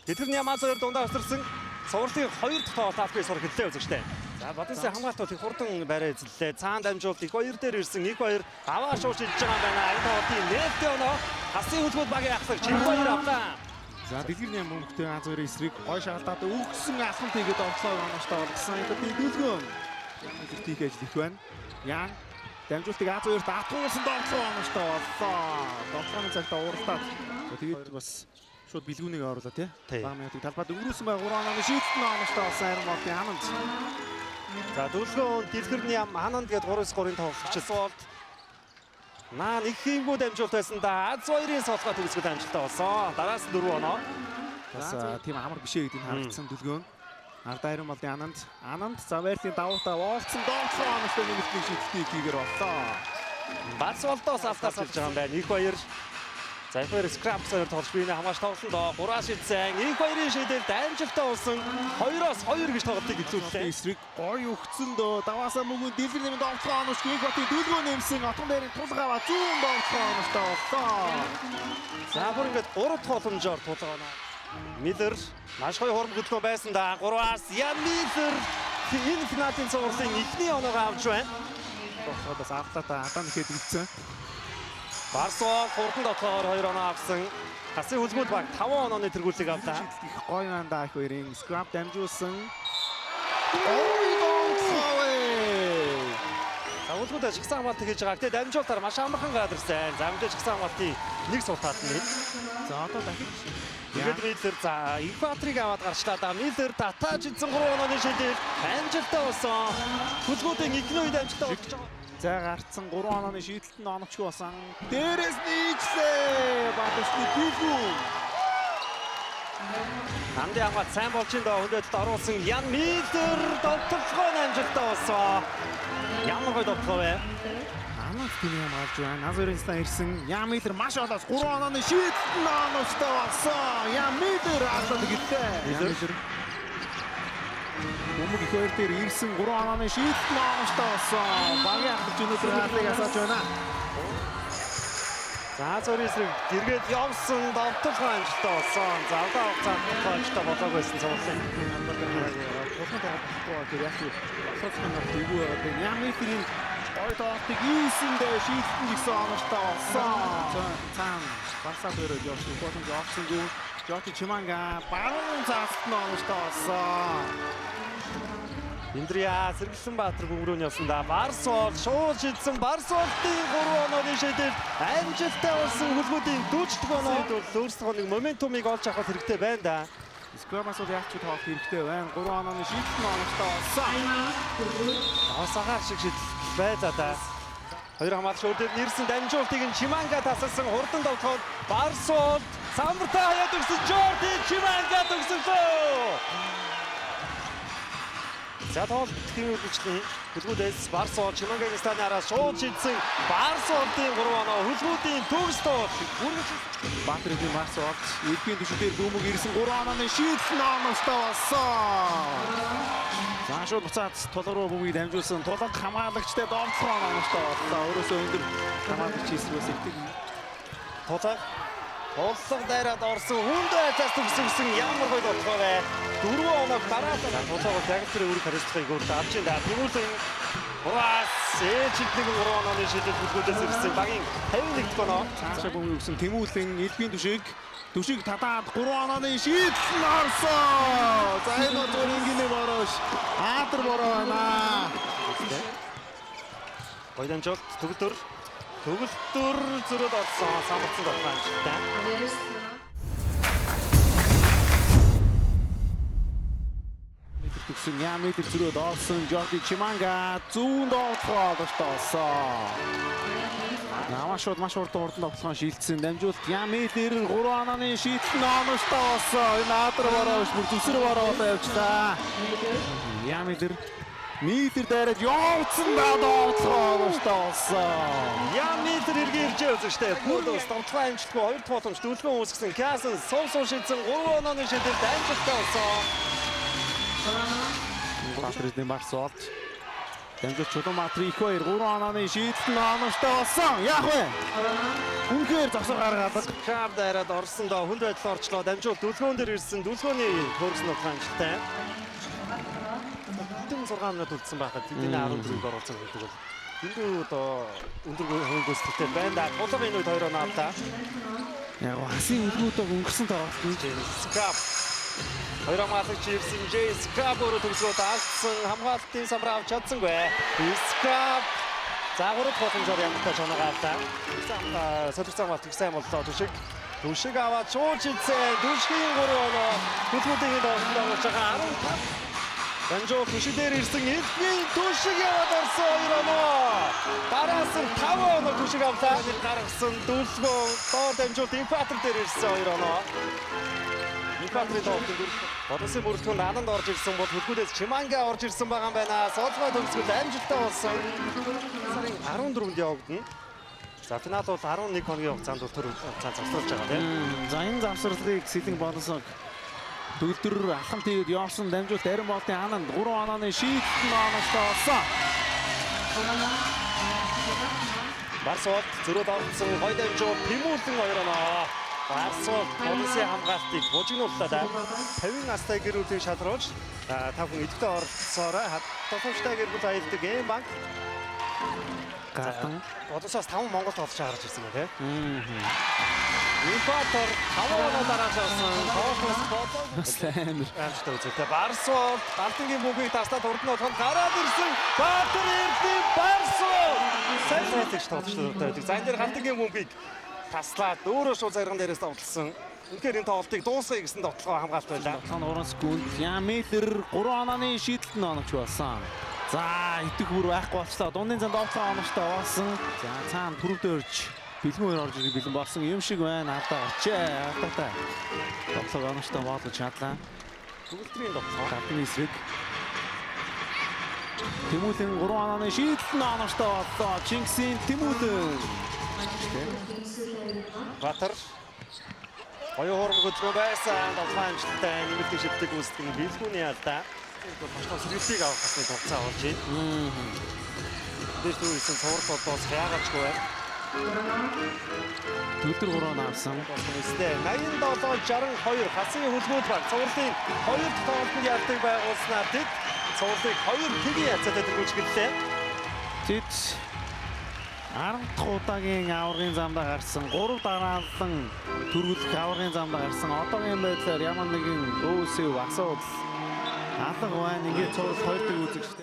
Тэтгэрний Ямаасаар дундаа өсөрсөн цувралын 2 дахь тоглолт авахыг сурах хэллээ үзэгчтэй. За Бадисын хамгаалалт их хурдан барай эзэллээ. Цаан дамжуулт их 2 дээр ирсэн. 1-2 аваа шууж идэж байгаа юм байна. Энэ тоглолтын нээлттэй өнөө хасын хөлбөмбөг багийн ахлах Чинбаяр авлаа. За дэлгэрний мөнгөтэй Аз хоёрын эсрэг гой шагалдаад өгсөн асуулт хийгээд онцлог онооштой болгосон. Энэ дүүлгэн. Илэрхийлэх ажил их байна. Ян дамжуултыг Аз хоёрт атгуулсан онцлог онооштой боллоо. Тоглооны цагтаа ууралтаад. Тэгээд бас шууд бэлгүүнийг оруулаа тий. Бага минутыг талбайд өнгөрүүлсэн бай 3 онооны шийдэлтэн онооштой болсон Арим Молдын Ананд. За дүүлгэн дэлгэрний Ананд гээд 3-3-ын тоглолт болд. Наа нэг хиймгүй дамжуулт байсан да. Аз хоёрын солгоо төгсгөл амжилттай болсон. Дараас 4 оноо. Бас тийм амар бишээ гэдгийг харагдсан дүлгөөн. Арда Арим Молдын Ананд Завертийн давуутаа воолцсон доотлоо онооштой нэмэлтний шийдэлтийг хийгэр боллоо. Бац болдоос алдаас болж байгаа юм байна. 1-2 За их хоёр скрапсаар тоглож биенээ хамгаалж тоглосон доо 3-аас шийдсэн. 1-2-ын шийдэлд амжилттай болсон. 2-2 гэж тоглолтыг эзлүүллээ. Эсрэг гой өгцөн дөө даваасаа мөнгөнд дэлгэрний доотлоо оноошгүй их хотын дүлгөөн нэмсэн. Отгон дээрийн тулга аваа зүүн доотлоо онооштой боллоо. За бүр ингээд 3 дахь боломжоор тулга оноо. Миллер маш гоё хурм хөдөлгөөн байсан да. 3-аас Ян Миллер энэ финалийн цувралын эхний оноогоо авч байна. Тоглоодоос автаа атан ихэд үлдсэн. Барсоо хурдан дотоогоор 2 оноо авсан. Хасын хөлбөмбөг баг 5 онооны тэргүүлийг авлаа. Их гоё анда их хоёрын скрап дамжуулсан. Хөлбөмбөг шигсэн хамгаалт хийж байгаа. Тэгээд дамжуултаар маш амархан гадарсан. За мэдээж шигсэн хамгаалтын нэг суултаад нь. За одоо дахиж Тэгээд Миллер за Экваторыг аваад гарчлаа да. Миллер татаж идсэн 3 онооны шийдэл амжилттай болсон. Хөлбөмбөгийн ихний үед амжилттай болж байгаа. За гарцсан 3 онооны шийдэлтэн оногчгүй болсон. Дээрээс нийцлээ. Бадисны дүлгүүн. Хамди хамгаалт сайн болж ин доо хөндөөлөлд оруулсан Ян Миллер довтлогоо амжилттай болсон. Ямар гоё довтлоо вэ? Анаас тийм юм авч байна. Аз хоёрын стан ирсэн. Ян Миллер маш олоос 3 онооны шийдэлтэн оноочтой болсон. Ян Миллер алдаад гэлээ. Миллер Бөмбөг их хоёр дээр ирсэн 3 онооны шийдэлтэн оноочтой болсон. Багийн ахлаж өнөөдөр хаалтыг асааж байна. За зөв эсрэг дэргээд явсан довтлогоо амжилттай болсон. Завдаа хугацаанд тооцтой болоог байсан цувралын. Тулхан тоглохгүй тэр яг асуусан дээгүү байгаа. Ян Миллерийн гой тоглолтыг ийсэндээ шийдэлтэн гэсэн оноочтой болсон. Цаан Барсаад өрөөд явсан. Болон явсан гоо Жорти Чиманга баруун цааст нь оноочтой болсон. Индрия сэргэлсэн Баатар бөмбөрөөр явсан да. Барсол шууд шийдсэн. Барсолтын 3 онооны шийдэл амжилттай болсон. Хөлбөмбөгийн 40 оноод бол өөрсдөө нэг моментумыг олж авах хэрэгтэй байна да. Скрамаас уу яг ч тоглох хэрэгтэй байна. 3 онооны шийдэлтэн оноочтой болсон. Авсагаар шиг шийдэл байлаа да. Хоёр хамгаалагч өөр дээр нэрсэн дамжуултыг нь Чиманга тасалсан хурдан довтлоход Барсол самбартаа хаяад өгсөн Жорди Чиманга төгсөлөө. За тоглолтын үргэлжлэн хөлбөмбөгөөс Барсол Чимангагийн станы араас шууд шийдсэн. Барсолтын 3 оноо хөлбөмбөгийн төгс тоглолт үргэлжлэн Баатрын Барсол эдгийн түвшинээр бөмбөг ирсэн 3 онооны шийдэлтэн оноочтой болсон. За шууд буцаад тулга руу бөмбөгийг дамжуулсан. Тулга хамгаалагчтай довтлох оноочтой боллоо. Өөрөөсөө өндөр хамгаалагч хийсвээс ихтэй. тулга дайраад орсон хүндээ цаас төгссөн ямар гоё довтлоо вэ. 4 оног дараад тулгааг загтрын үүрэг хариуцлагыг өөртөө авч ин да. Тэмүүлэн 3-аас ээлжид 3 онооны шийдэл хөлбөмбөгөөс ирсэн багийн 51 дахь оноо. Цаашаа бөмбөг өгсөн Тэмүүлэн элбийн түшиг татаад 3 онооны шийдэлтэн орсон. За энэ бол ингийн бороош. Аатар бороо байна. Гоё дамжуулт төгөлдөр зөрөөд орсон. Самбарцсан довтлоо амжилттай. Төгсөн Ян Миллер зөрөөд орсон. Жорди Чиманга зүүн довтлоо олсон. Намашууд маш урдан довтлоо шилжсэн. Дамжуулт Ян Миллер 3 онооны шийдэлтэн оноочтой болсон. Энэ Аатар бороош бүр зүсэр бороо тавьчлаа. Ян Миллер дайраад явцсан довтлоо оноочтой болсон. Ян Миллер эргээ ирж үзэгчтэй. Пүлс довтлоо амжилтгүй 2 дахь боломж дүүлгэн үүсгэсэн. Кясэн суусан шийдсэн 3 онооны шийдэлд амжилттай болсон. Баатрын Барсолт дамжуулт Чулуун Баатар их хоёр 3 онооны шийдэлтэн оноочтой болсон. Яах вэ? Үнэхээр зогсоо гаргадаг. Краб дайраад орсондоо хүнд байдал орчлоо. Дамжуул дүлгөөн дээр ирсэн. Дүлгөөний хөргөс нутгаанчтай. 6 минут үлдсэн байхад тэдний 14-ийг оруулсан гэдэг бол эндүү одоо өндөр хөнгөсөлттэй байна да. Тулга энэ үед 2 оноо авлаа. Яг хасын үлгүүдийг өнгөрсөн тоглолтод Scrap 2 хамгаалагч ирсэн Jay Scrap өөрөө төгсгөөд алдсан хамгаалтын самраа авч чадсангүй. Scrap заагуурд боломжоор ямартай чанага авлаа. Солилцоо хамгаалт их сайн боллоо. Түшиг аваад шуурчилсэн. Түшгийн 3 оноо төлөвлөлтийн доотлоо болж байгаа 15. Дамжуул түшиг дээр ирсэн эдний түшиг яваад орсон 2 оноо. Дараас нь 5 оноо түшиг авлаа. Гаргасан дүлгөө доор дамжуул Импатер дээр ирсэн 2 оноо. Импатерийн доотлын дүр. Бодосын бүрэлдэхүүнд ананд орж ирсэн бол хөлгүүдээс Чиманга орж ирсэн байгаа юм байна. Солгой төгсгөл амжилттай болсон. Сарын 14-нд явагдана. За финал бол 11 хоногийн хугацаанд төр завсруулж байгаа тийм. За энэ завсралыг Сэлэнг болонсог төгөлдөр алхам тэгээд явсан дамжуулт Арин болтын ананд 3 онооны шийдэлт оноостой болсон. Барсууд зөрөөд орсон гой дамжуул Тэмүүлэн 2 оноо. Барсууд Бодосын хамгаалтыг бужигнууллаа. 50 настай гэр бүлийн шалруулж та бүхэн идэвхтэй оролцоорой. Тосовчтой гэр бүл аялдаг эм банк. Гатан Бодосоос 5 Монгол тоглож гарч ирсэн байна тийм. Импатер 5 оноо дарааж авсан. Тоосоос Слэмэр амжилттай үзэлтэй. Барсууд Алтангийн бүхийг таслаад урд нь болоход гараад ирсэн. Баатар эрдний Барсууд сайн сайлагч тоглолттой байдаг. За энэ дээр Алтангийн бүхийг таслаад өөрөө шууд зарган дээрээс тоглосон. Үнэхээр энэ тоглолтыг дуусгая гэсэн дотлогоо хамгаалт байлаа. 3 секунд. Ямэлэр 3 онооны шийдэлт нь оновч болсон. За итэг бүр байхгүй болчлоо. Дундын зам доотлоо оновчтой болсон. За цаана түрүүдээ орж бэлэн хоёр орж ирэх бэлэн болсон юм шиг байна. Алдаа очээ. Алдаатай. Дотлоо оновчтой бодлож чадлаа. Төгөлтрийн дотлоо. Гатын эсрэг. Тэмүүлэн 3 онооны шийдэлт нь оновчтой боллоо. Чингисийн Тэмүүлэн. Батар Оюу хором хөдөлгөөн байсан. Долфаанчтай нэмэлт шилдэг үүсгэн бэлгүүний алдаа. Баштай сэргэлтийг авах гэсэн хугацаа болж байна. Дэж дүүрсэн цуврал болоос хаяагачгүй байна. Өдөр 3 оноо авсан. Өстэй 87-62 хасын хөлгүүд баг. Цувралын 2 тоглолтод ялдаг байгуулснаар тэд цувралыг 2 тэгийн яцаатай дөрвөлжгэлээ. Тэд 10 дахь удаагийн аваргын замдаа гарсан 3 дараалан төрүүлэх аваргын замдаа гарсан одоогийн байдлаар ямар нэгэн өөсөв асуудал алга байна. Ингээд цуврал 2 дахь үзэгчтэй